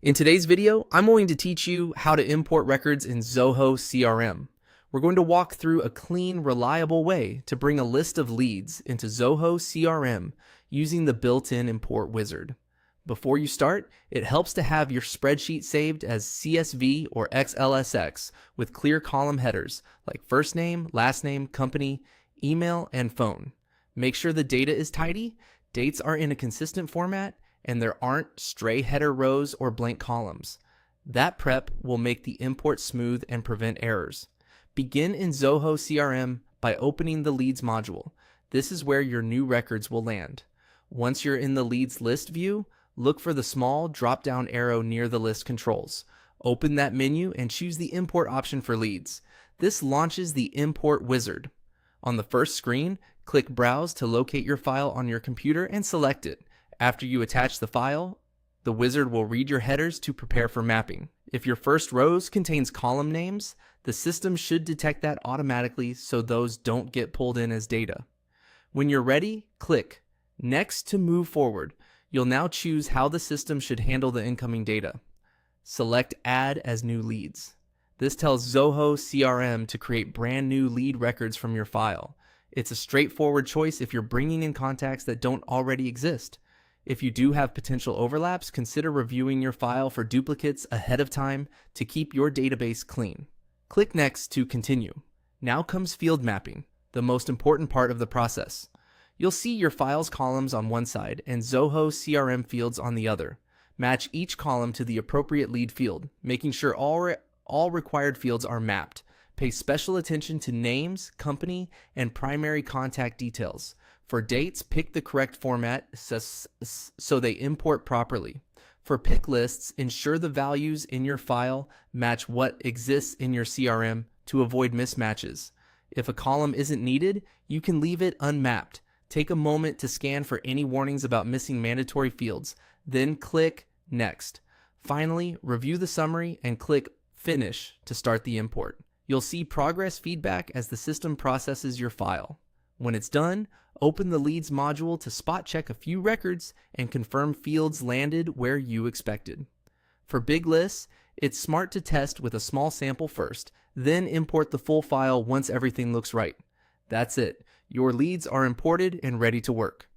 In today's video, I'm going to teach you how to import records in Zoho CRM. We're going to walk through a clean, reliable way to bring a list of leads into Zoho CRM using the built-in import wizard. Before you start, it helps to have your spreadsheet saved as CSV or XLSX with clear column headers like first name, last name, company, email, and phone. Make sure the data is tidy, dates are in a consistent format, and there aren't stray header rows or blank columns. That prep will make the import smooth and prevent errors. Begin in Zoho CRM by opening the Leads module. This is where your new records will land. Once you're in the Leads list view, look for the small drop-down arrow near the list controls. Open that menu and choose the import option for leads. This launches the import wizard. On the first screen, click Browse to locate your file on your computer and select it. After you attach the file, the wizard will read your headers to prepare for mapping. If your first rows contains column names, the system should detect that automatically so those don't get pulled in as data. When you're ready, click Next to move forward. You'll now choose how the system should handle the incoming data. Select Add as new leads. This tells Zoho CRM to create brand new lead records from your file. It's a straightforward choice if you're bringing in contacts that don't already exist. If you do have potential overlaps, consider reviewing your file for duplicates ahead of time to keep your database clean. Click Next to continue. Now comes field mapping, the most important part of the process. You'll see your file's columns on one side and Zoho CRM fields on the other. Match each column to the appropriate lead field, making sure all required fields are mapped. Pay special attention to names, company, and primary contact details. For dates, pick the correct format so they import properly. For pick lists, ensure the values in your file match what exists in your CRM to avoid mismatches. If a column isn't needed, you can leave it unmapped. Take a moment to scan for any warnings about missing mandatory fields, then click Next. Finally, review the summary and click Finish to start the import. You'll see progress feedback as the system processes your file. When it's done, open the Leads module to spot check a few records and confirm fields landed where you expected. For big lists, it's smart to test with a small sample first, then import the full file once everything looks right. That's it. Your leads are imported and ready to work.